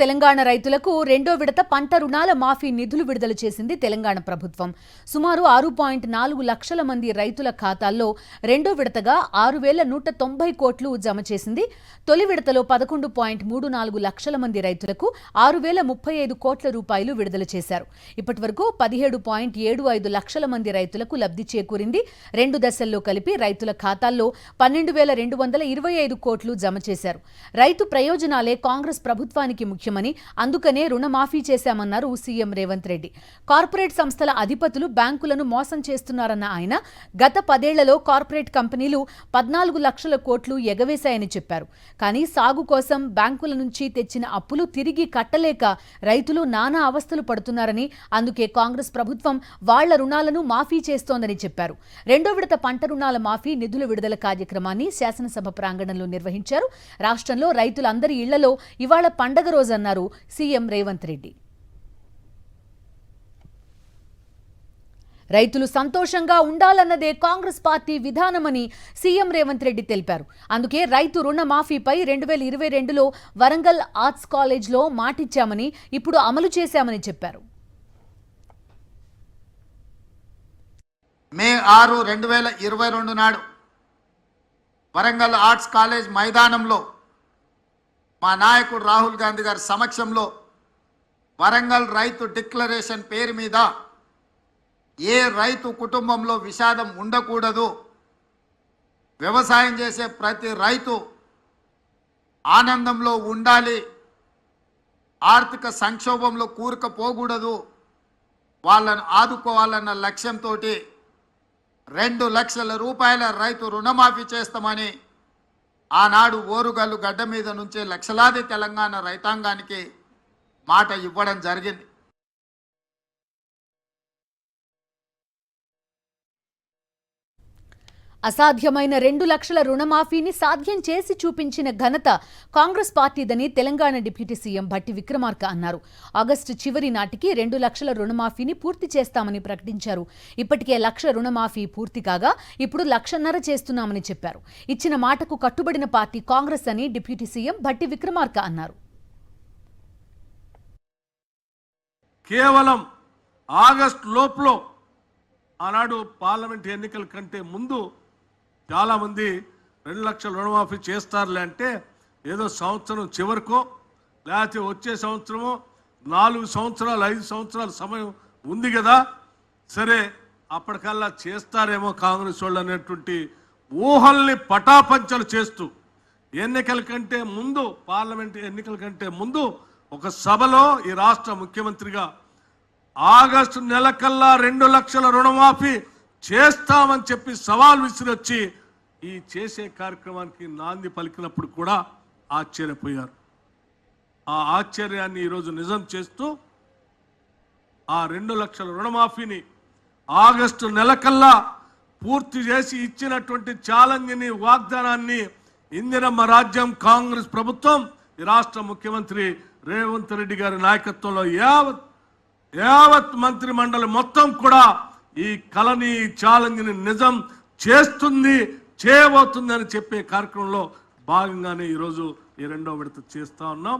తెలంగాణ రైతులకు రెండో విడత పంట రుణాల మాఫీ నిధులు విడుదల చేసింది తెలంగాణ ప్రభుత్వం. సుమారు 6.4 లక్షల మంది రైతుల ఖాతాల్లో రెండో విడతగా 6,190 కోట్లు జమ చేసింది. తొలి విడతలో 11.34 లక్షల మంది రైతులకు 6,035 కోట్ల రూపాయలు విడుదల చేశారు. ఇప్పటివరకు 17.75 లక్షల మంది రైతులకు లబ్ధి చేకూరింది. రెండు దశల్లో కలిపి రైతుల ఖాతాల్లో 12,225 కోట్లు జమ చేశారు. రైతు ప్రయోజనాలే కాంగ్రెస్ ప్రభుత్వానికి ముఖ్యమని, అందుకనే రుణమాఫీ చేశామన్నారు సీఎం రేవంత్ రెడ్డి. కార్పొరేట్ సంస్థల అధిపతులు బ్యాంకులను మోసం చేస్తున్నారన్న ఆయన గత 10 ఏళ్లలో కార్పొరేట్ కంపెనీలు 14 లక్షల కోట్లు ఎగవేశాయని చెప్పారు. కానీ సాగు కోసం బ్యాంకుల నుంచి తెచ్చిన అప్పులు తిరిగి కట్టలేక రైతులు నానా అవస్థలు పడుతున్నారని, అందుకే కాంగ్రెస్ ప్రభుత్వం వాళ్ల రుణాలను మాఫీ చేస్తోందని చెప్పారు. రెండో విడత పంట రుణాల మాఫీ నిధుల విడుదల కార్యక్రమాన్ని శాసనసభ ప్రాంగణంలో నిర్వహించారు. రాష్ట్రంలో రైతులందరి ఇళ్లలో ఇవాళ పండగ రోజు అన్నారు సీఎం రేవంత్ రెడ్డి. రైతులు సంతోషంగా ఉండాలన్నదే కాంగ్రెస్ పార్టీ విధానమని సీఎం రేవంత్ రెడ్డి తెలిపారు. అందుకే రైతు రుణ మాఫీపై 2022లో వరంగల్ ఆర్ట్స్ కాలేజ్లో మాటిచ్చామని, ఇప్పుడు అమలు చేశామని చెప్పారు. మే 6, 2022 నాడు వరంగల్ ఆర్ట్స్ కాలేజ్ మైదానంలో మా నాయకుడు రాహుల్ గాంధీ గారి సమక్షంలో వరంగల్ రైతు డిక్లరేషన్ పేరు మీద ఏ రైతు కుటుంబంలో విషాదం ఉండకూడదు, వ్యవసాయం చేసే ప్రతి రైతు ఆనందంలో ఉండాలి, ఆర్థిక సంక్షోభంలో కూరుకుపోకూడదు, వాళ్ళను ఆదుకోవాలన్న లక్ష్యంతో 2 లక్షల రూపాయల రైతు రుణమాఫీ చేస్తామని ఆనాడు ఓరుగల్లు గడ్డ మీద నుంచే లక్షలాది తెలంగాణ రైతాంగానికి మాట ఇవ్వడం జరిగింది. అసాధ్యమైన 2 లక్షల రుణమాఫీని సాధ్యం చేసి చూపించిన ఘనత కాంగ్రెస్ పార్టీదని తెలంగాణ డిప్యూటీ సీఎం భట్టి విక్రమార్క అన్నారు. ఆగస్టు చివరి నాటికి 2 లక్షల రుణమాఫీని పూర్తి చేస్తామని ప్రకటించారు. ఇప్పటికే 1 లక్ష రుణమాఫీ పూర్తి కాగా ఇప్పుడు 1.5 లక్ష చేస్తున్నామని చెప్పారు. ఇచ్చిన మాటకు కట్టుబడిన పార్టీ కాంగ్రెస్ అని డిప్యూటీ సీఎం భట్టి విక్రమార్క అన్నారు. కేవలం ఆగస్టు లోపల ఆనాడు పార్లమెంట్ ఎన్నికల కంటే ముందు చాలా మంది 2 లక్షల రుణమాఫీ చేస్తారులే అంటే ఏదో సంవత్సరం చివరికో లేకపోతే వచ్చే సంవత్సరమో 4 సంవత్సరాలు 5 సంవత్సరాల సమయం ఉంది కదా, సరే అప్పటికల్లా చేస్తారేమో కాంగ్రెస్ వాళ్ళు అనేటువంటి ఊహల్ని పటాపంచలు చేస్తూ ఎన్నికల కంటే ముందు, పార్లమెంట్ ఎన్నికల కంటే ముందు ఒక సభలో ఈ రాష్ట్ర ముఖ్యమంత్రిగా ఆగస్టు నెలకల్లా 2 లక్షల రుణమాఫీ చేస్తామని చెప్పి సవాల్ విసిరొచ్చి ఈ చేసే కార్యక్రమానికి నాంది పలికినప్పుడు కూడా ఆశ్చర్యపోయారు. ఆ ఆశ్చర్యాన్ని ఈరోజు నిజం చేస్తూ ఆ 2 లక్షల రుణమాఫీని ఆగస్టు నెలకల్లా పూర్తి చేసి ఇచ్చినటువంటి ఛాలెంజ్ని, వాగ్దానాన్ని ఇందిరమ్మ రాజ్యం కాంగ్రెస్ ప్రభుత్వం ఈ రాష్ట్ర ముఖ్యమంత్రి రేవంత్ రెడ్డి గారి నాయకత్వంలో యావత్ మంత్రి మండలి మొత్తం కూడా ఈ కళని, ఛాలెంజ్ని నిజం చేస్తుంది, చేయబోతుంది అని చెప్పే కార్యక్రమంలో భాగంగానే ఈరోజు ఈ 2వ విడత చేస్తా ఉన్నాం.